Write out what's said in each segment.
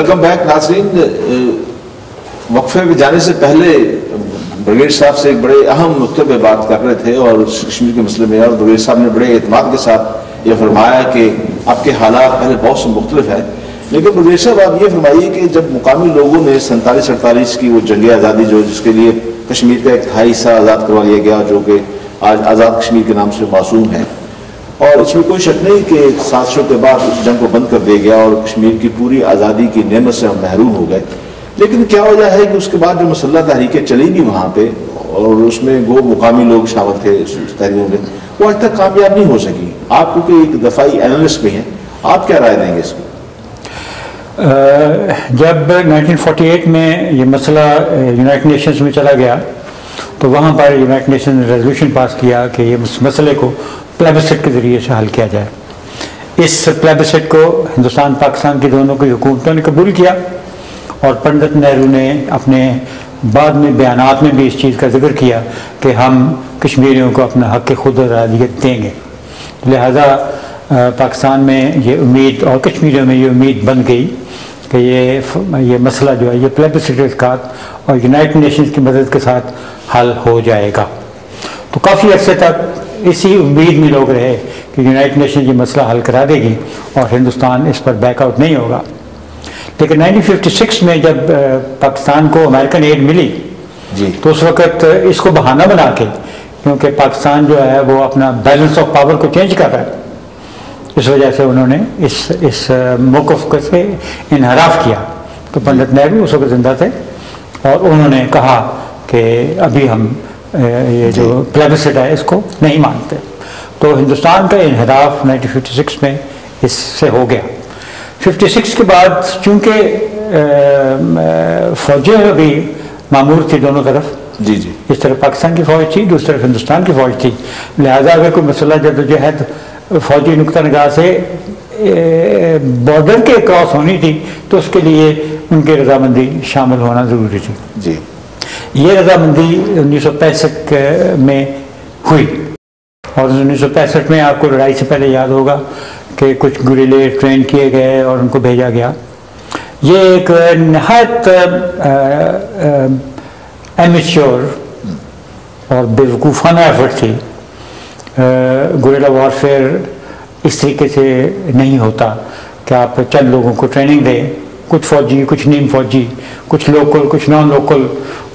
Welcome back ناظرین. وقفے پہ جانے سے پہلے بریگیڈ صاحب سے ایک بڑے اہم نقطے پہ بات کر رہے تھے اور کشمیر کے مسئلے میں، اور بریگیڈ صاحب نے بڑے اعتماد کے ساتھ یہ فرمایا کہ آپ کے حالات پہلے بہت سے مختلف ہیں، لیکن بریگیڈ صاحب آپ یہ فرمائیے کہ جب مقامی لوگوں نے 47-48 کی وہ جنگ آزادی جس کے لیے کشمیر کا ایک تہائی حصہ آزاد کروا لیا گیا، جو کہ آج آزاد کشمیر کے نام سے معصوم ہے، اور اس میں کوئی شک نہیں کہ 700 کے بعد اس جنگ کو بند کر دیا گیا اور کشمیر کی پوری آزادی کی نعمت سے ہم محروم ہو گئے، لیکن کیا وجہ ہے کہ اس کے بعد جو مسلح تحریکیں چلی گی وہاں پہ، اور اس میں وہ مقامی لوگ شامل تھے اس تحریکوں میں، وہ آج تک کامیاب نہیں ہو سکی؟ آپ کیونکہ ایک دفاعی اینالسٹ بھی ہیں، آپ کیا رائے دیں گے اس کو؟ جب 1948 میں یہ مسئلہ یونائٹڈ نیشنز میں چلا گیا تو وہاں پر یونائٹڈ نیشنز نے ریزولوشن پاس کیا کہ یہ مسئلے کو پلیبسٹ کے ذریعے سے حل کیا جائے. اس پلیبسٹ کو ہندوستان پاکستان کی دونوں کی حکومتوں نے قبول کیا، اور پنڈت نہرو نے اپنے بعد میں بیانات میں بھی اس چیز کا ذکر کیا کہ ہم کشمیریوں کو اپنا حق خود ارادیت دیں گے. لہذا پاکستان میں یہ امید اور کشمیریوں میں یہ امید بن گئی کہ یہ مسئلہ جو ہے یہ پلیبسٹ کے ساتھ اور یونائٹڈ نیشنز کی مدد کے ساتھ حل ہو جائے گا. تو کافی عرصے تک اسی امید میں لوگ رہے کہ یونائٹڈ نیشنز یہ مسئلہ حل کرا دے گی اور ہندوستان اس پر بیک آؤٹ نہیں ہوگا. لیکن 1956 میں جب پاکستان کو امریکن ایڈ ملی تو اس وقت اس کو بہانہ بنا کے، کیونکہ پاکستان جو ہے وہ اپنا بیلنس آف پاور کو چینج کر رہا ہے، اس وجہ سے انہوں نے اس موقف سے انحراف کیا. تو پنڈت نہرو اس وقت زندہ تھے اور انہوں نے کہا کہ ابھی ہم یہ جو پلیبسٹ ہے اس کو نہیں مانتے. تو ہندوستان کا انحراف 1956 میں اس سے ہو گیا. 56 کے بعد چونکہ فوجیں بھی معمور تھی دونوں طرف، اس طرف پاکستان کی فوج تھی، دوسری طرف ہندوستان کی فوج تھی، لہذا اگر کوئی مسئلہ جدوجہد فوجی نقطہ نگاہ سے بارڈر کے کراس ہونی تھی تو اس کے لیے ان کی رضامندی شامل ہونا ضروری تھی. یہ رضامندی 1965 میں ہوئی، اور 1965 میں آپ کو لڑائی سے پہلے یاد ہوگا کہ کچھ گریلے ٹرین کیے گئے اور ان کو بھیجا گیا. یہ ایک نہایت ایمیچور اور بیوقوفانہ ایفرٹ تھی. گریلا وارفیئر اس طریقے سے نہیں ہوتا کہ آپ چند لوگوں کو ٹریننگ دیں، کچھ فوجی، کچھ نیم فوجی، کچھ لوکل، کچھ نان لوکل،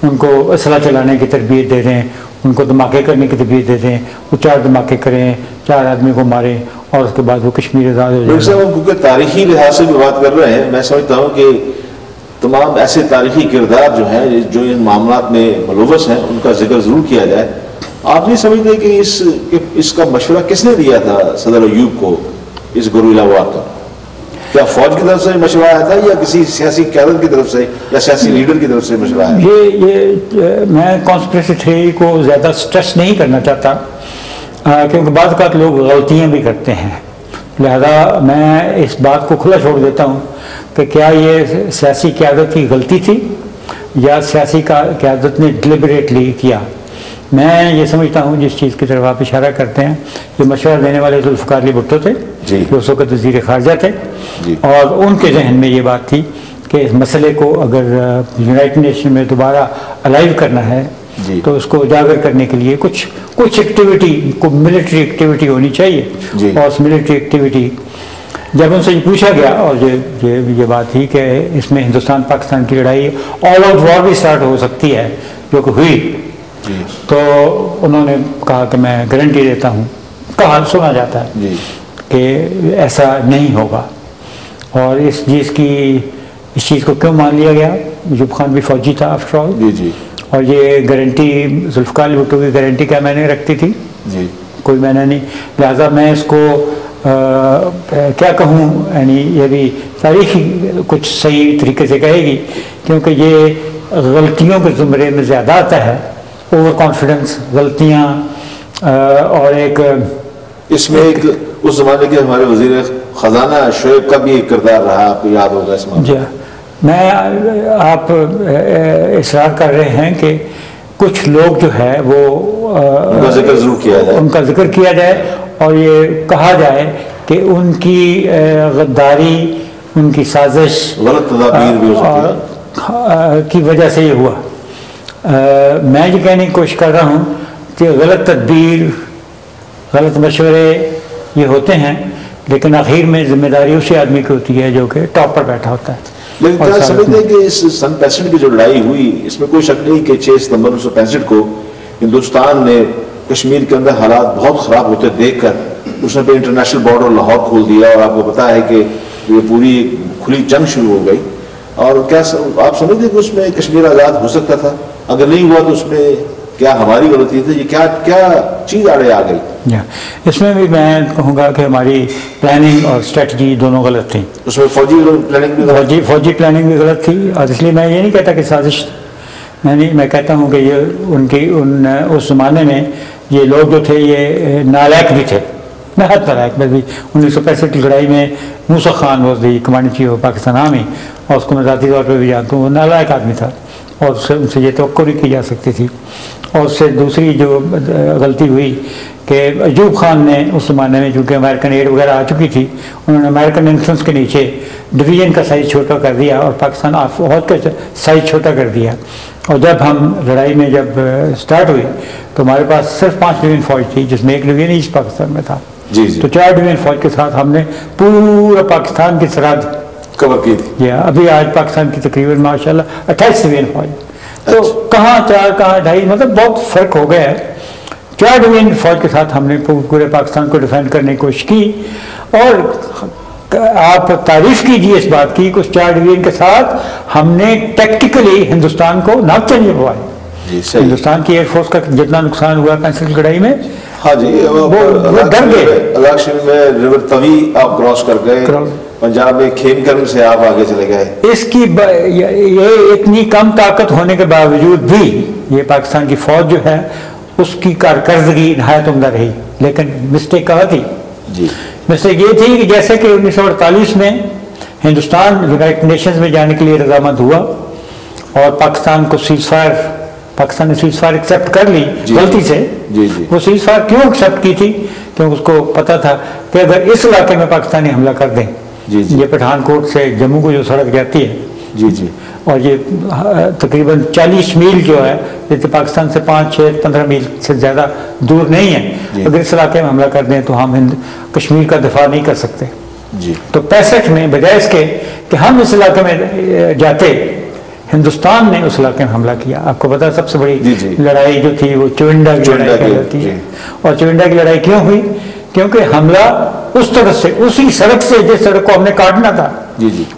ان کو اسلحہ چلانے کی تربیت دے دیں، ان کو دھماکے کرنے کی تربیت دے دیں، وہ 4 دھماکے کریں، 4 آدمی کو ماریں اور اس کے بعد وہ کشمیر آزاد ہو جائے. صاحب کیونکہ تاریخی لحاظ سے بھی بات کر رہے ہیں، میں سمجھتا ہوں کہ تمام ایسے تاریخی کردار جو ہیں جو ان معاملات میں ملوث ہیں ان کا ذکر ضرور کیا جائے. آپ نہیں سمجھتے کہ اس کا مشورہ کس نے دیا تھا صدر ایوب کو اس گریلا وار کا؟ کیا فوج کی طرف سے مشورہ آیا تھا یا کسی سیاسی قیادت کی طرف سے یا سیاسی لیڈر کی طرف سے مشورہ آیا؟ یہ میں کانسپریسی تھیوری کو زیادہ سٹریس نہیں کرنا چاہتا، کیونکہ بعض اوقات لوگ غلطیاں بھی کرتے ہیں، لہذا میں اس بات کو کھلا چھوڑ دیتا ہوں کہ کیا یہ سیاسی قیادت کی غلطی تھی یا سیاسی قیادت نے ڈیلیبریٹلی کیا. میں یہ سمجھتا ہوں جس چیز کی طرف آپ اشارہ کرتے ہیں، یہ مشورہ دینے والے ذوالفقار علی بھٹو تھے جو اس وقت وزیر خارجہ تھے، اور ان کے ذہن میں یہ بات تھی کہ اس مسئلے کو اگر یونائٹڈ نیشن میں دوبارہ الائیو کرنا ہے تو اس کو اجاگر کرنے کے لیے کچھ ایکٹیویٹی، ملٹری ایکٹیویٹی ہونی چاہیے. اور اس ملٹری ایکٹیویٹی جب ان سے یہ پوچھا گیا اور یہ بات تھی کہ اس میں ہندوستان پاکستان کی لڑائی آل آؤٹ وار بھی سٹارٹ ہو سکتی ہے، جو کہ ہوئی، تو انہوں نے کہا کہ میں گارنٹی دیتا ہوں، کہا سنا جاتا ہے کہ ایسا نہیں ہوگا. اور اس چیز کو کیوں مان لیا گیا؟ ایوب خان بھی فوجی تھا آفٹر آل، اور یہ گارنٹی ذوالفقار علی بھٹو کی گارنٹی کیا میں نے رکھتی تھی؟ کوئی میں نے نہیں. لہذا میں اس کو کیا کہوں، یعنی یہ بھی تاریخ کچھ صحیح طریقے سے کہے گی، کیونکہ یہ غلطیوں کے زمرے میں زیادہ آتا ہے، اوور کانفیڈنس، غلطیاں، اور ایک اس میں ایک اس زمانے کے ہمارے وزیر خزانہ شعیب کا بھی ایک کردار رہا، آپ کو یاد ہوگا اس میں. میں آپ اصرار کر رہے ہیں کہ کچھ لوگ جو ہے وہ ان کا ذکر کیا جائے اور یہ کہا جائے کہ ان کی غداری ان کی سازش غلط تدابیر بھی ہو سکتی ہے کی وجہ سے یہ ہوا. میں یہ کہنے کی کوشش کر رہا ہوں کہ غلط تدبیر، غلط مشورے یہ ہوتے ہیں، لیکن آخر میں ذمہ داری اسی آدمی کی ہوتی ہے جو کہ ٹاپ پر بیٹھا ہوتا ہے. لیکن کیا سمجھتے ہیں کہ اس سن 65 کی جو لڑائی ہوئی، اس میں کوئی شک نہیں کہ 6 ستمبر 1965 کو ہندوستان نے کشمیر کے اندر حالات بہت خراب ہوتے دیکھ کر اس نے پہ انٹرنیشنل بارڈر لاہور کھول دیا، اور آپ کو پتا ہے کہ یہ پوری کھلی جنگ شروع ہو گئی. اور کیا آپ سمجھتے ہیں کہ اس میں کشمیر آزاد ہو سکتا تھا؟ اگر نہیں ہوا تو اس میں کیا ہماری غلطی تھی؟ یہ کیا چیز آڑے آ گئی؟ اس میں بھی میں کہوں گا کہ ہماری پلاننگ اور اسٹریٹجی دونوں غلط تھیں. اس میں فوجی پلاننگ بھی غلط تھی، اور اس لیے میں یہ نہیں کہتا کہ سازش، میں کہتا ہوں کہ یہ اس زمانے میں یہ لوگ جو تھے یہ نالائق بھی تھے، نہایت نالائق. میں بھی 1965 کی لڑائی میں Musa Khan was the commanding chief of Pakistan army, اور اس کو میں ذاتی طور پہ بھی جانتا ہوں. وہ نالائق آدمی تھا اور ان سے یہ توقع نہیں کی جا سکتی تھی. اور اس سے دوسری جو غلطی ہوئی کہ ایوب خان نے اس زمانے میں، چونکہ امریکن ایڈ وغیرہ آ چکی تھی، انہوں نے امریکن انفلوئنس کے نیچے ڈویژن کا سائز چھوٹا کر دیا اور پاکستان فوج کا سائز چھوٹا کر دیا. اور جب ہم لڑائی میں جب سٹارٹ ہوئی تو ہمارے پاس صرف 5 ڈویژن فوج تھی، جس میں 1 ڈویژن ایسٹ پاکستان میں تھا. تو 4 ڈویژن فوج کے ساتھ ہم نے پورا پاکستان کی سرحد کور کی تھی. ابھی آج پاکستان کی تقریباً ماشاءاللہ 28 ڈویژن فوج. تو کہاں 4 کہاں 2.5، مطلب بہت فرق ہو گیا ہے. 4 ڈویژن فوج کے ساتھ ہم نے پورے پاکستان کو ڈیفینڈ کرنے کی کوشش کی. اور آپ تعریف کیجیے اس بات کی کہ اس 4 ڈویژن کے ساتھ ہم نے ٹیکٹیکلی ہندوستان کو ناکچہ نہیں ہوا ہے. ہندوستان کی ایئر فورس کا جتنا نقصان ہوا پینسل کی لڑائی میں، ہاں جی، وہ ڈر گئے. الاکشن میں ریور توی آپ کراس کر گئے، پنجاب میں کھیم کرن سے آپ آگے چلے گئے. اس کی یہ اتنی کم طاقت ہونے کے باوجود بھی یہ پاکستان کی فوج جو ہے اس کی کارکردگی نہایت عمدہ رہی. لیکن مسٹیک کہاں تھی؟ مسٹیک یہ تھی کہ جیسے کہ 1948 میں ہندوستان یونائٹڈ نیشنز میں جانے کے لیے رضامند ہوا اور پاکستان کو پاکستان نے سیز فائر ایکسیپٹ کر لی غلطی سے. وہ سیز فائر کیوں ایکسیپٹ کی تھی؟ کیونکہ اس کو پتا تھا کہ اگر اس علاقے میں پاکستانی حملہ کر دیں، یہ پٹھان کوٹ سے جموں کو جو سڑک جاتی ہے، اور یہ تقریباً 40 میل جو ہے، جیسے پاکستان سے 5، 6، 15 میل سے زیادہ دور نہیں ہے، اگر اس علاقے میں حملہ کر دیں تو ہم کشمیر کا دفاع نہیں کر سکتے. تو 65 میں بجائے اس کے کہ ہم اس علاقے میں جاتے، ہندوستان نے اس علاقے میں حملہ کیا. آپ کو پتا سب سے بڑی لڑائی جو تھی وہ چونڈا کی لڑائی کہلاتی ہے. اور چونڈا کی لڑائی کیوں ہوئی؟ کیونکہ حملہ اس طرف سے، اسی سڑک سے جس سڑک کو ہم نے کاٹنا تھا،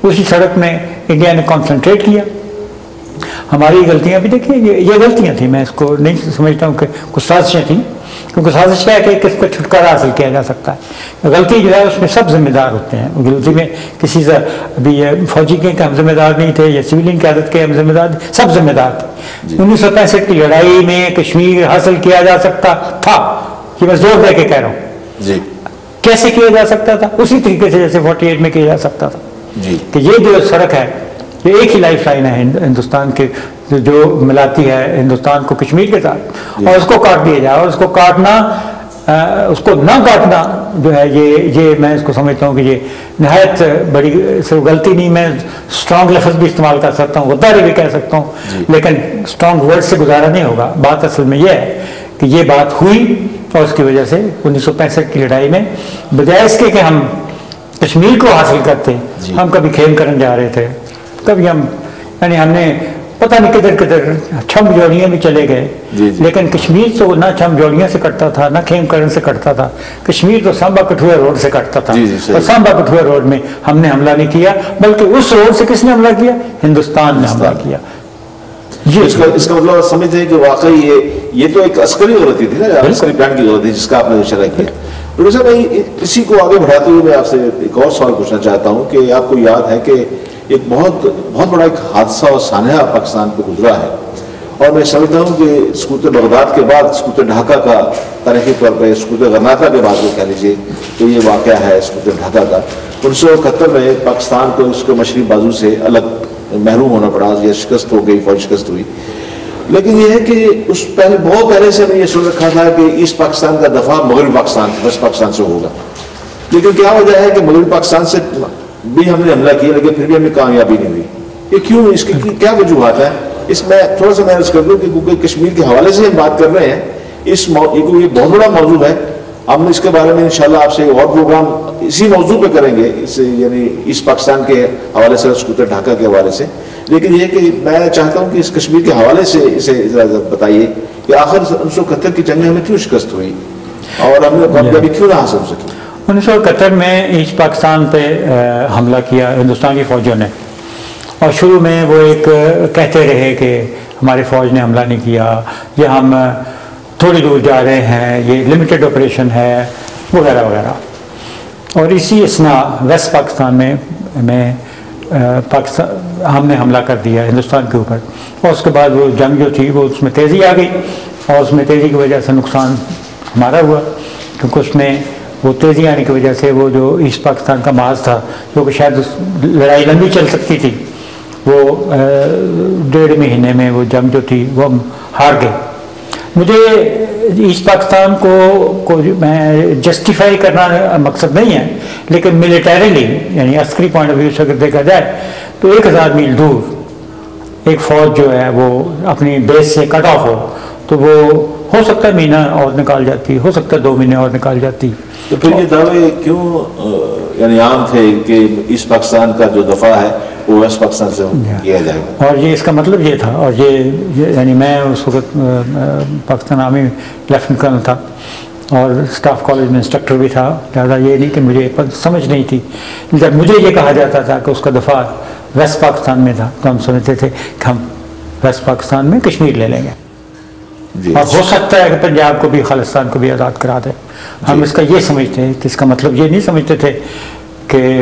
اسی سڑک میں انڈیا نے کنسنٹریٹ کیا. ہماری غلطیاں بھی دیکھیں، یہ غلطیاں تھیں. میں اس کو نہیں سمجھتا ہوں کہ کچھ سازشیں تھیں، کیونکہ سازش کیا ہے کہ کس کو چھٹکارا حاصل کیا جا سکتا ہے. غلطی جو ہے اس میں سب ذمہ دار ہوتے ہیں. غلطی میں کسی سے ابھی یہ فوجی کے ہم ذمہ دار نہیں تھے یا سویلین قیادت کے ہم ذمہ دار، سب ذمہ دار تھے. 1965 کی لڑائی میں کشمیر حاصل کیا جا سکتا تھا، یہ میں زور دے کے کہہ رہا ہوں. کیسے کیا جا سکتا تھا؟ اسی طریقے سے جیسے 48 میں کیا جا سکتا تھا. کہ یہ جو سڑک ہے یہ ایک ہی لائف لائن ہے ہندوستان کے، جو ملاتی ہے ہندوستان کو کشمیر کے ساتھ، اور اس کو کاٹ دیا جائے. اور اس کو کاٹنا، اس کو نہ کاٹنا جو ہے، یہ میں اس کو سمجھتا ہوں کہ یہ نہایت بڑی غلطی نہیں. میں اسٹرانگ لفظ بھی استعمال کر سکتا ہوں، غداری بھی کہہ سکتا ہوں، لیکن اسٹرانگ ورڈ سے گزارا نہیں ہوگا. بات اصل میں یہ ہے کہ یہ بات ہوئی، اور اس کی وجہ سے 1965 کی لڑائی میں بجائے اس کے کہ ہم کشمیر کو حاصل کرتے، ہم کبھی کھیم کرن جا رہے تھے، کبھی ہم ہم نے پتہ نہیں کدھر کدھر چھم جوڑیاں بھی چلے گئے. لیکن کشمیر تو نہ چھم جوڑیاں سے کٹتا تھا، نہ کھیم کرن سے کٹتا تھا. کشمیر تو سامبا کٹھوعہ روڈ سے کٹتا تھا، اور سامبا کٹھوعہ روڈ میں ہم نے حملہ نہیں کیا، بلکہ اس روڈ سے کس نے حملہ کیا؟ ہندوستان نے حملہ کیا. اس کا مطلب سمجھتے ہیں کہ واقعی یہ تو ایک عسکری غلطی تھی نا، عسکری پلان کی غلطی جس کا آپ نے اشارہ کیا. ڈاکٹر صاحب، میں اسی کو آگے بڑھاتے ہوئے میں آپ سے ایک اور سوال پوچھنا چاہتا ہوں کہ آپ کو یاد ہے کہ ایک بہت بڑا ایک حادثہ اور سانحہ پاکستان پہ گزرا ہے، اور میں سمجھتا ہوں کہ سقوط بغداد کے بعد سقوط ڈھاکہ کا، تاریخی طور پہ سقوط غرناطہ کے بعد وہ کہہ لیجیے تو یہ واقعہ ہے سقوط ڈھاکہ کا. 1971 میں پاکستان کو اس کے مشرقی بازو سے الگ محروم ہونا پڑا، یہ شکست ہو گئی، فوج شکست ہوئی. لیکن یہ ہے کہ اس بہت پہلے سے ہم نے یہ سن رکھا تھا کہ ایسٹ پاکستان کا دفاع مغربی پاکستان سے، ویسٹ پاکستان سے ہوگا. لیکن کیا وجہ ہے کہ مغربی پاکستان سے بھی ہم نے حملہ کیا لیکن پھر بھی ہمیں کامیابی نہیں ہوئی. یہ کیوں؟ اس کی کیا وجوہات ہیں؟ اس میں تھوڑا سا میں عرض کر دوں کہ کیونکہ کشمیر کے حوالے سے ہم بات کر رہے ہیں, یہ بہت بڑا موضوع ہے. ہم اس کے بارے میں انشاءاللہ آپ سے ایک اور پروگرام اسی موضوع پہ کریں گے, یعنی ایسٹ پاکستان کے حوالے سے, اسکوتر ڈھاکہ کے حوالے سے. لیکن یہ کہ میں چاہتا ہوں کہ اس کشمیر کے حوالے سے اسے بتائیے کہ آخر 1971 کی جنگ ہمیں کیوں شکست ہوئی اور ہم نے کامیابی کیوں نہ حاصل ہو سکی. 1971 میں ایسٹ پاکستان پہ حملہ کیا ہندوستان کی فوجوں نے, اور شروع میں وہ ایک کہتے رہے کہ ہماری فوج نے حملہ نہیں کیا, یہ ہم تھوڑی دور جا رہے ہیں, یہ لمیٹڈ آپریشن ہے وغیرہ وغیرہ. اور اسی اثناء ویسٹ پاکستان میں ہم نے حملہ کر دیا ہندوستان کے اوپر, اور اس کے بعد وہ جنگ جو تھی وہ اس میں تیزی آ گئی, اور اس میں تیزی کی وجہ سے نقصان ہمارا ہوا, کیونکہ اس میں وہ تیزی آنے کی وجہ سے وہ جو ایسٹ پاکستان کا محاذ تھا جو کہ شاید لڑائی لمبی چل سکتی تھی, وہ 1.5 مہینے میں وہ جنگ جو تھی وہ ہم ہار گئے. مجھے ایسٹ پاکستان کو میں جسٹیفائی کرنا مقصد نہیں ہے, لیکن ملیٹریلی یعنی عسکری پوائنٹ آف ویو سے اگر دیکھا جائے تو 1000 میل دور ایک فوج جو ہے وہ اپنی بیس سے کٹ آف ہو تو وہ ہو سکتا ہے مہینہ اور نکال جاتی, ہو سکتا ہے 2 مہینے اور نکال جاتی. تو پھر یہ دعوے کیوں یعنی عام تھے کہ ایسٹ پاکستان کا جو دفاع ہے وہ ویسٹ پاکستان سے کیا جائے گا؟ اور یہ اس کا مطلب یہ تھا, اور یہ یعنی میں اس وقت پاکستان آرمی لیفٹنٹ کرنل تھا اور اسٹاف کالج میں انسٹرکٹر بھی تھا, لہٰذا یہ نہیں کہ مجھے سمجھ نہیں تھی. جب مجھے یہ کہا جاتا تھا کہ اس کا دفاع ویسٹ پاکستان میں تھا تو ہم سمجھتے تھے کہ ہم ویسٹ پاکستان میں کشمیر لے لیں گے, اور ہو سکتا ہے کہ پنجاب کو بھی خالصتان کو بھی آزاد کرا دیں. ہم اس کا یہ سمجھتے ہیں کہ اس کا مطلب یہ نہیں سمجھتے تھے کہ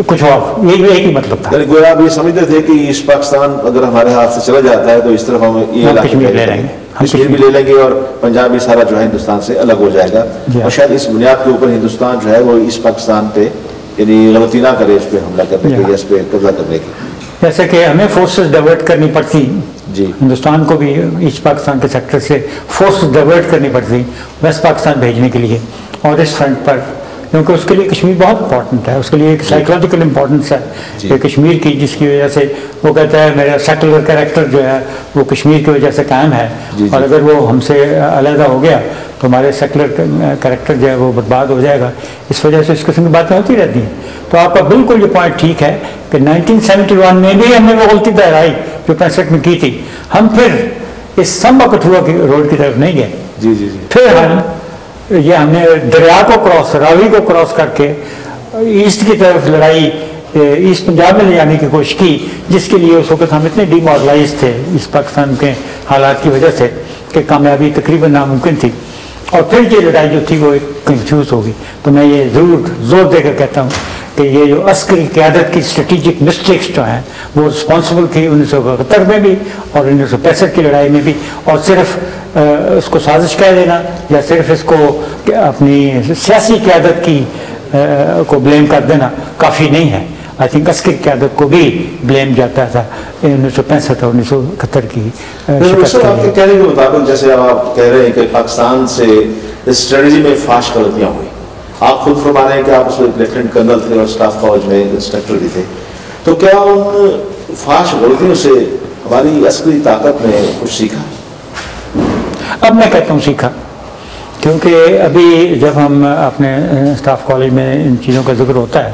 کچھ اور, یہ ایک ہی مطلب تھا. یعنی گویا آپ یہ سمجھتے تھے کہ ایسٹ پاکستان اگر ہمارے ہاتھ سے چلا جاتا ہے تو اس طرف ہم یہ کشمیر لے لیں گے, کشمیر بھی لے لیں گے اور پنجاب بھی سارا جو ہے ہندوستان سے الگ ہو جائے گا, اور شاید اس بنیاد کے اوپر ہندوستان جو ہے وہ ایسٹ پاکستان پہ یعنی غلطی نہ کرے اس پہ حملہ کرنے کی یا اس پہ قبضہ کرنے کی. جیسے کہ ہمیں فورسز ڈائیورٹ کرنی پڑتی جی, ہندوستان کو بھی ایسٹ پاکستان کے سیکٹر سے فورسز ڈائیورٹ کرنی پڑتی ویسٹ پاکستان بھیجنے کے لیے, اور اس فرنٹ پر کیونکہ اس کے لیے کشمیر بہت امپورٹنٹ ہے, اس کے لیے ایک سائیکولوجیکل امپورٹنس ہے کہ کشمیر کی, جس کی وجہ سے وہ کہتا ہے میرا سیکولر کریکٹر جو ہے وہ کشمیر کی وجہ سے قائم ہے, اور اگر وہ ہم سے علیحدہ ہو گیا تو ہمارے سیکولر کریکٹر جو ہے وہ برباد ہو جائے گا. اس وجہ سے اس قسم کی باتیں ہوتی رہتی ہیں. تو آپ کا بالکل یہ پوائنٹ ٹھیک ہے کہ 1971 میں بھی ہم نے وہ غلطی دہرائی جو 65 میں کی تھی. ہم پھر اس سمبا کٹھوا کی روڈ کی طرف نہیں گئے, جی جی جی, پھر ہم نے دریا کو کراس, راوی کو کراس کر کے ایسٹ کی طرف لڑائی ایسٹ پنجاب میں لے جانے کی کوشش کی, جس کے لیے اس وقت ہم اتنے ڈیمورلائز تھے اس پاکستان کے حالات کی وجہ سے کہ کامیابی تقریباً ناممکن تھی. اور پھر یہ لڑائی جو تھی وہ ایک کنفیوز ہوگی. تو میں یہ ضرور زور دے کر کہتا ہوں کہ یہ جو عسکری قیادت کی اسٹریٹجک مسٹیکس جو ہیں وہ رسپانسبل تھی 1972 میں بھی اور 1965 کی لڑائی میں بھی, اور صرف اس کو سازش کہہ دینا یا صرف اس کو اپنی سیاسی قیادت کی کو بلیم کر دینا کافی نہیں ہے. آئی تھنک عسکری قیادت کو بھی بلیم جاتا تھا 1965 اور 1971 کی شکست کے لیے. آپ کے کہنے کے مطابق جیسے آپ کہہ رہے ہیں کہ پاکستان سے اسٹریٹجی میں فاش غلطیاں ہوئی, آپ خود فرما رہے ہیں کہ آپ اس میں لیفٹیننٹ کرنل تھے اور اسٹاف فوج میں انسٹرکٹر بھی تھے, تو کیا ان فاش غلطیوں سے ہماری عسکری طاقت نے کچھ سیکھا؟ اب میں کہتا ہوں سیکھا, کیونکہ ابھی جب ہم اپنے اسٹاف کالج میں ان چیزوں کا ذکر ہوتا ہے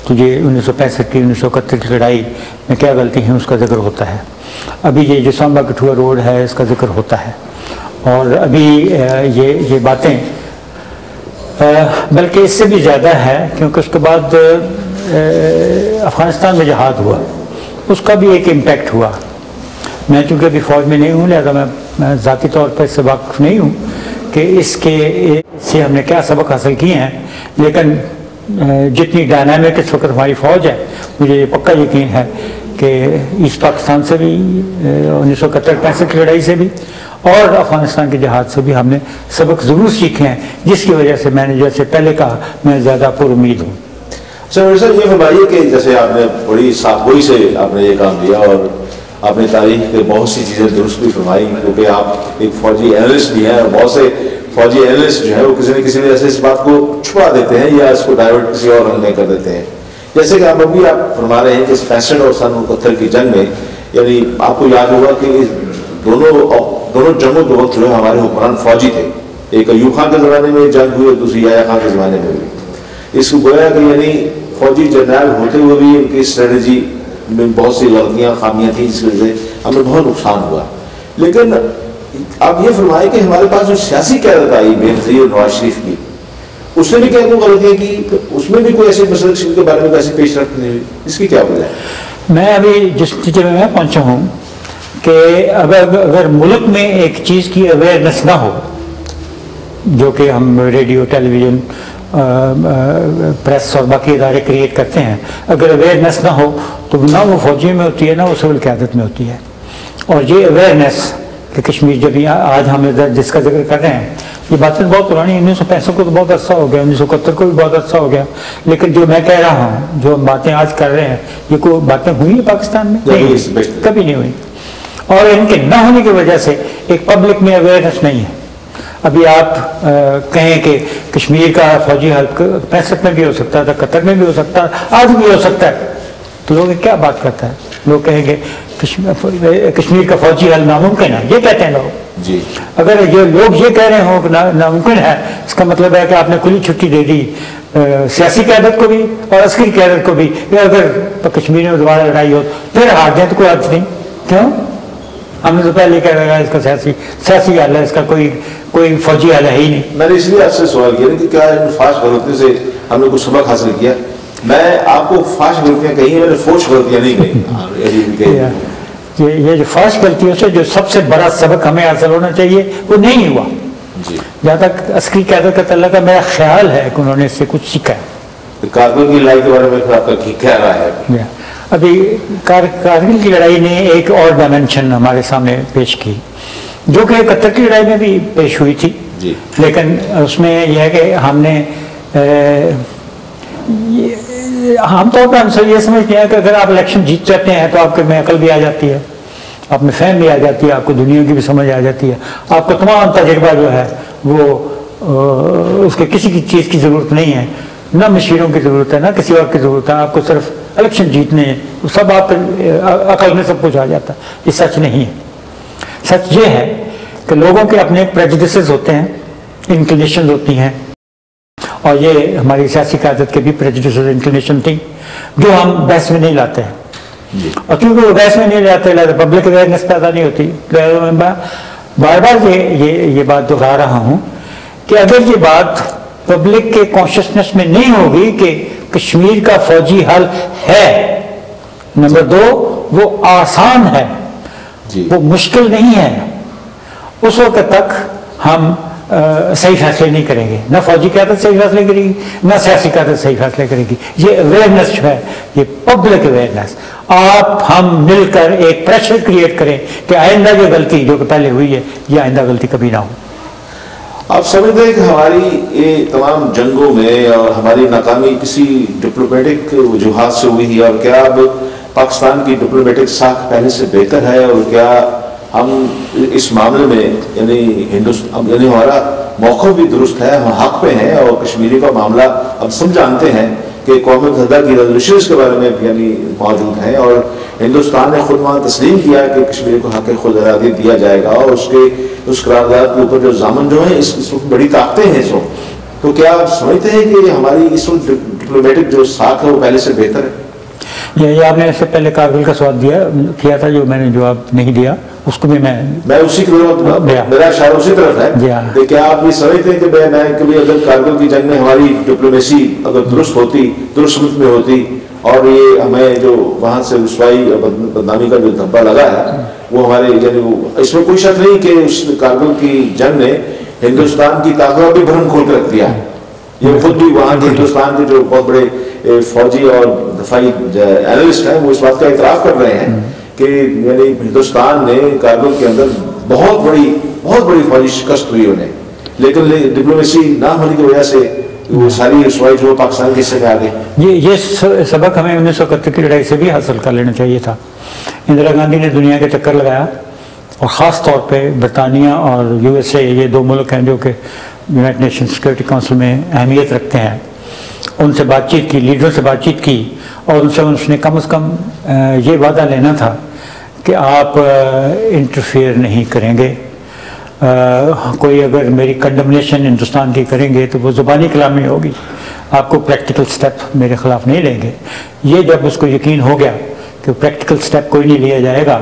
تو یہ 1965 کی 1971 کی لڑائی میں کیا غلطی ہیں اس کا ذکر ہوتا ہے. ابھی یہ جو سامبا کٹھوا روڈ ہے اس کا ذکر ہوتا ہے, اور ابھی یہ باتیں بلکہ اس سے بھی زیادہ ہے کیونکہ اس کے بعد افغانستان میں جہاد ہوا, اس کا بھی ایک امپیکٹ ہوا. میں چونکہ ابھی فوج میں نہیں ہوں لہذا میں ذاتی طور پر اس سے واقف نہیں ہوں کہ اس سے ہم نے کیا سبق حاصل کیے ہیں, لیکن جتنی ڈائنامک اس وقت ہماری فوج ہے مجھے یہ پکا یقین ہے کہ ایسٹ پاکستان سے بھی 1971-65 کی لڑائی سے بھی اور افغانستان کے جہاد سے بھی ہم نے سبق ضرور سیکھے ہیں, جس کی وجہ سے میں نے جیسے پہلے کہا میں زیادہ پر امید ہوں. سر یہ فرمائیے کہ جیسے آپ نے بڑی صافگوئی سے آپ نے یہ کام کیا اور آپ نے تاریخ کے بہت سی چیزیں درست بھی فرمائی, کیونکہ آپ ایک فوجی اینالسٹ بھی ہیں اور بہت سے فوجی اینالسٹ جو ہے وہ کسی نہ کسی وجہ سے اس بات کو چھپا دیتے ہیں یا اس کو ڈائیورٹ کسی اور رنگ میں کر دیتے ہیں. جیسے کہ آپ ابھی آپ فرما رہے ہیں کہ 65 اور سن 71 کی جنگ میں یعنی آپ کو یاد ہوگا کہ دونوں جنگوں کے وقت جو ہے ہمارے حکمران فوجی تھے. ایک ایوب خان کے زمانے میں جنگ ہوئی اور دوسری یحییٰ خان کے زمانے میں ہوئی. اس کو گویا کہ یعنی فوجی جنرل ہوتے ہوئے بھی ان کی اسٹریٹجی میں بہت سی غلطیاں خامیاں تھیں جس وجہ سے ہمیں بہت نقصان ہوا. لیکن آپ یہ فرمائیں کہ ہمارے پاس جو سیاسی قیادت آئی بے نظیر نواز شریف کی, اس نے بھی کیا کوئی غلطیاں کی, اس میں بھی کوئی ایسے مسئلہ کشمیر کے بارے میں ایسی پیش رفت نہیں ہوئی, اس کی کیا وجہ ہے؟ میں ابھی جس نتیجے میں پہنچا ہوں کہ اگر ملک میں ایک چیز کی اویئرنیس نہ ہو, جو کہ ہم ریڈیو ٹیلی ویژن پریس اور باقی ادارے کریٹ کرتے ہیں, اگر اویئرنیس نہ ہو تو نہ وہ فوجی میں ہوتی ہے نہ وہ سول قیادت میں ہوتی ہے. اور یہ اویئرنیس کہ کشمیر جب آج ہم جس کا ذکر کر رہے ہیں, یہ باتیں بہت پرانی, 1965 کو تو بہت عرصہ ہو گیا, 1971 کو بھی بہت عرصہ ہو گیا, لیکن جو میں کہہ رہا ہوں جو ہم باتیں آج کر رہے ہیں یہ کوئی باتیں ہوئی ہیں پاکستان میں؟ نہیں, کبھی نہیں ہوئی. اور ان کے نہ ہونے کی وجہ سے ایک پبلک میں اویئرنیس نہیں ہے. ابھی آپ کہیں کہ کشمیر کا فوجی حل 65 میں بھی ہو سکتا تھا, 71 میں بھی ہو سکتا ہے, آج بھی ہو سکتا ہے, تو لوگ کیا بات کرتا ہے؟ لوگ کہیں گے کشمیر کا فوجی حل ناممکن ہے, یہ کہتے ہیں لوگ. جی اگر یہ لوگ یہ کہہ رہے ہوں کہ ناممکن ہے, اس کا مطلب ہے کہ آپ نے کھلی چھٹی دے دی سیاسی قیادت کو بھی اور عسکری قیادت کو بھی, اگر کشمیر میں دوبارہ لڑائی ہو پھر ہار جائیں تو کوئی حرج نہیں. کیوں؟ ہم نے تو پہلے کہہ رہا ہے اس کا سیاسی حل ہے, اس کا کوئی فوجی حل ہے ہی نہیں. میں نے اس لیے آپ سے سوال کیا کہ کیا فاش غلطی سے ہم نے کچھ سبق حاصل کیا؟ میں آپ کو فاش غلطیاں کہی, میں نے فوش غلطیاں نہیں کہی. یہ جو فاش غلطیوں سے جو سب سے بڑا سبق ہمیں حاصل ہونا چاہیے وہ نہیں ہوا. جہاں تک عسکری قیادت کا تعلق ہے, میرا خیال ہے کہ انہوں نے اس سے کچھ سیکھا ہے. کارگل کی لڑائی کے بارے میں آپ کا کیا رائے ہے؟ ابھی کارگل کی لڑائی نے ایک اور ڈائمینشن ہمارے سامنے پیش کی, جو کہ 71 کی لڑائی میں بھی پیش ہوئی تھی. لیکن اس میں یہ ہے کہ ہم نے عام طور پر ہم سب یہ سمجھتے ہیں کہ اگر آپ الیکشن جیت جاتے ہیں تو آپ کے میں عقل بھی آ جاتی ہے, آپ میں فہم بھی آ جاتی ہے, آپ کو دنیا کی بھی سمجھ آ جاتی ہے, آپ کو تمام تجربہ جو ہے وہ اس کے کسی کی چیز کی ضرورت نہیں ہے, نہ مشیروں کی ضرورت ہے نہ کسی اور کی ضرورت ہے, آپ کو صرف الیکشن جیتنے ہیں, سب آپ عقل میں سب کچھ آ جاتا ہے. یہ سچ نہیں ہے. سچ یہ ہے کہ لوگوں کے اپنے پریجوڈسز ہوتے ہیں, انکلینیشنز ہوتی ہیں, اور یہ ہماری سیاسی قیادت کے بھی پریجوڈسز انکلینیشن تھی جو ہم بحث میں نہیں لاتے ہیں. اور کیونکہ وہ بحث میں نہیں لاتے پبلک اویئرنیس پیدا نہیں ہوتی. میں بار بار یہ بات دہرا رہا ہوں کہ اگر یہ بات پبلک کے کانشیسنیس میں نہیں ہوگی کہ کشمیر کا فوجی حل ہے, نمبر 2 وہ آسان ہے, وہ مشکل نہیں ہے, اس وقت تک ہم صحیح فیصلے نہیں کریں گے. نہ فوجی قیادت صحیح فیصلے کرے گی نہ سیاسی قیادت صحیح فیصلے کرے گی. یہ اویئرنیس جو ہے, یہ پبلک اویئرنیس, آپ ہم مل کر ایک پریشر کریٹ کریں کہ آئندہ یہ غلطی جو کہ پہلے ہوئی ہے یہ آئندہ غلطی کبھی نہ ہو. آپ سمجھتے ہیں کہ ہماری یہ تمام جنگوں میں اور ہماری ناکامی کسی ڈپلومیٹک وجوہات سے ہوئی ہے, اور کیا اب پاکستان کی ڈپلومیٹک ساکھ پہلے سے بہتر ہے, اور کیا ہم اس معاملے میں یعنی ہمارا موقف بھی درست ہے, ہم حق پہ ہیں, اور کشمیری کا معاملہ اب سب جانتے ہیں کہ قوم متحدہ کی ریزولوشنز کے بارے میں یعنی موجود ہیں, اور ہندوستان نے خود وہاں تسلیم کیا کہ کشمیر کو حق خود ارادی دیا جائے گا, اور اس قرارداد کے اوپر جو ضامن جو ہیں اس وقت بڑی طاقتیں ہیں اس وقت. تو کیا آپ سمجھتے ہیں کہ ہماری اس وقت ڈپلومیٹک جو ساکھ ہے وہ پہلے سے بہتر ہے؟ یہ آپ نے اس سے پہلے کارگل کا سوال کیا تھا جو میں نے جواب نہیں دیا, اس کو بھی میں اسی کی میرا اشارہ اسی طرف ہے کہ کیا آپ یہ سمجھتے ہیں کہ میں کبھی اگر کارگل کی جنگ میں ہماری ڈپلومیسی اگر درست ہوتی, درست سمت میں ہوتی, اور یہ ہمیں جو وہاں سے رسوائی اور بدنامی کا جو دھبا لگا ہے وہ ہمارے یعنی اس میں کوئی شک نہیں کہ اس کارگل کی جنگ نے ہندوستان کی طاقتوں بھی بھرم کھول کر رکھ دیا. یہ خود بھی وہاں کے ہندوستان کے جو بہت بڑے فوجی اور دفاعی اینالسٹ ہیں وہ اس بات کا اعتراف کر رہے ہیں کہ یعنی ہندوستان نے کارگل کے اندر بہت بڑی فوجی شکست ہوئی انہیں, لیکن ڈپلومیسی نہ ہونے کی وجہ سے وہ ساری رسوائی جو پاکستان کے حصے میں آ گئی. یہ سبق ہمیں 1971 کی لڑائی سے بھی حاصل کر لینا چاہیے تھا. اندرا گاندھی نے دنیا کے چکر لگایا اور خاص طور پہ برطانیہ اور USA، یہ دو ملک ہیں جو کہ یونائٹڈ نیشن سیکورٹی کونسل میں اہمیت رکھتے ہیں، ان سے بات چیت کی، لیڈروں سے بات چیت کی، اور ان سے اس نے کم از کم یہ وعدہ لینا تھا کہ آپ انٹرفیئر نہیں کریں گے، کوئی اگر میری کنڈمنیشن ہندوستان کی کریں گے تو وہ زبانی کلامی ہوگی، آپ کو پریکٹیکل سٹیپ میرے خلاف نہیں لیں گے۔ یہ جب اس کو یقین ہو گیا کہ پریکٹیکل سٹیپ کوئی نہیں لیا جائے گا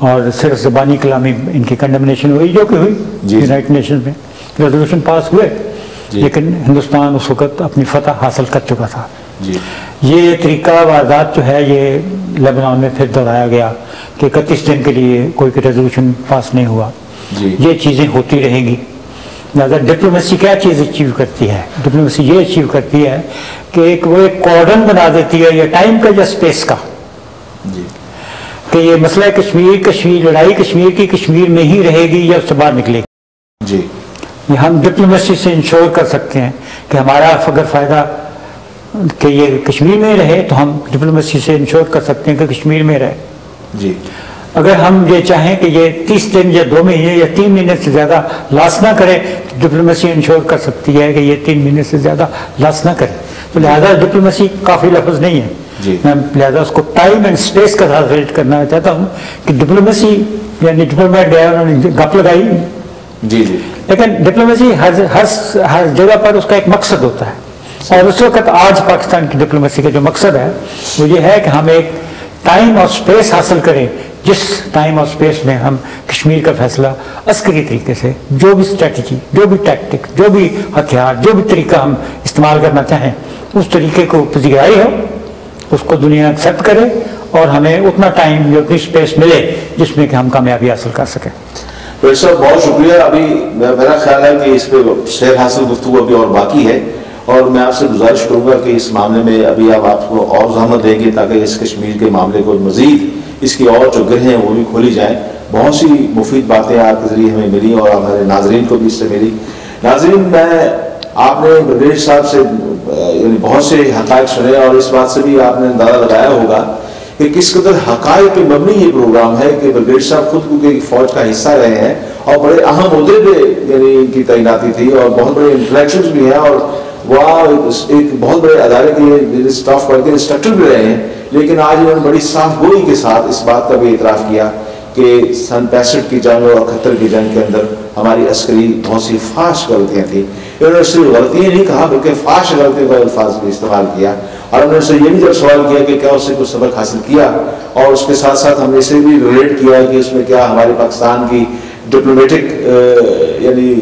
اور صرف زبانی کلامی ان کی کنڈمنیشن ہوئی، جو کہ ہوئی یونائٹڈ نیشن میں ریزولوشن پاس ہوئے، لیکن ہندوستان اس وقت اپنی فتح حاصل کر چکا تھا۔ یہ طریقہ واردات جو ہے یہ لبنان میں پھر دہرایا گیا کہ 31 دن کے لیے کوئی ریزولوشن پاس نہیں ہوا۔ یہ چیزیں ہوتی رہیں گی۔ لہٰذا ڈپلومیسی کیا چیز اچیو کرتی ہے؟ ڈپلومیسی یہ اچیو کرتی ہے کہ وہ ایک کوڈن بنا دیتی ہے، یا ٹائم کا یا اسپیس کا، کہ یہ مسئلہ کشمیر لڑائی کشمیر کی کشمیر میں ہی رہے گی یا اس سے باہر نکلے گی۔ یہ ہم ڈپلومیسی سے انشور کر سکتے ہیں کہ ہمارا اگر فائدہ کہ یہ کشمیر میں رہے تو ہم ڈپلومیسی سے انشور کر سکتے ہیں کہ کشمیر میں رہے۔ اگر ہم یہ چاہیں کہ یہ 30 دن یا 2 مہینے یا 3 مہینے سے زیادہ لاس نہ کرے تو ڈپلومیسی انشور کر سکتی ہے کہ یہ 3 مہینے سے زیادہ لاس نہ کرے۔ تو لہذا ڈپلومیسی کافی لفظ نہیں ہے، میں لہذا اس کو ٹائم اینڈ اسپیس کا ساتھ ریلیٹ کرنا چاہتا ہوں کہ ڈپلومیسی یعنی ڈپلومیٹ گیا انہوں نے گپ لگائی، لیکن ڈپلومیسی ہر جگہ پر اس کا ایک مقصد ہوتا ہے، اور اس وقت آج پاکستان کی ڈپلومیسی کا جو مقصد ہے وہ یہ ہے کہ ہم ایک ٹائم اور اسپیس حاصل کریں، جس ٹائم اور اسپیس میں ہم کشمیر کا فیصلہ عسکری طریقے سے، جو بھی اسٹریٹجی، جو بھی ٹیکٹک، جو بھی ہتھیار، جو بھی طریقہ ہم استعمال کرنا چاہیں اس طریقے کو پذیرائی ہو، اس کو دنیا ایکسیپٹ کرے اور ہمیں اتنا ٹائم یا اتنی اسپیس ملے جس میں کہ ہم کامیابی حاصل کر سکیں۔ پروفیسر صاحب بہت شکریہ۔ ابھی میرا خیال ہے کہ اس پہ شعر حاصل گفتگو ابھی اور باقی ہے، اور میں آپ سے گزارش کروں گا کہ اس معاملے میں ابھی آپ کو اور زحمت دیں گے تاکہ اس کشمیر کے معاملے کو مزید اس کی اور جو گرہیں ہیں وہ بھی کھولی جائیں۔ بہت سی مفید باتیں آپ کے ذریعے ہمیں ملی اور ہمارے ناظرین کو بھی اس سے ملی۔ ناظرین، آپ نے بریگیڈیئر صاحب سے یعنی بہت سے حقائق سنے، اور اس بات سے بھی آپ نے اندازہ لگایا ہوگا کہ کس قدر حقائق پہ مبنی یہ پروگرام ہے کہ بریگیڈیئر صاحب خود کو فوج کا حصہ رہے ہیں اور بڑے اہم عہدے پہ یعنی ان کی تعیناتی تھی، اور بہت بڑے انٹلیکچوئلز بھی ہیں، اور وہاں ایک بہت بڑے ادارے کے اسٹاف پڑھ کے انسٹرکٹر بھی رہے ہیں، لیکن آج انہوں نے بڑی صاف گوئی کے ساتھ اس بات کا بھی اعتراف کیا کہ سن 65 کی جنگ اور 71 کی جنگ کے اندر ہماری عسکری بہت سی فاش غلطیاں تھیں۔ انہوں نے صرف غلطیاں نہیں کہا بلکہ فاش غلطیوں کا الفاظ بھی استعمال کیا، اور ہم نے اسے یہ بھی جب سوال کیا کہ کیا اس سے کچھ سبق حاصل کیا، اور اس کے ساتھ ساتھ ہم نے اسے بھی ریلیٹ کیا کہ اس میں کیا ہمارے پاکستان کی ڈپلومیٹک یعنی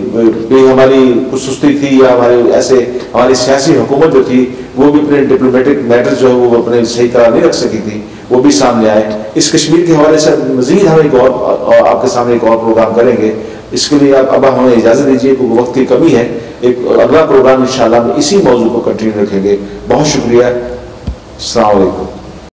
بھی ہماری کچھ سستی تھی، یا ہماری سیاسی حکومت جو تھی وہ بھی اپنے ڈپلومیٹک میٹر جو ہے وہ اپنے صحیح قرار نہیں رکھ سکی تھی، وہ بھی سامنے آئے۔ اس کشمیر کے حوالے سے مزید ہم ایک اور آپ کے سامنے ایک اور پروگرام کریں گے، اس کے لیے اب ہمیں اجازت دیجیے، کیونکہ وقت کی کمی ہے۔ ایک اگلا پروگرام انشاءاللہ ہم اسی موضوع کو کنٹینیو رکھیں گے۔ بہت شکریہ، السلام علیکم۔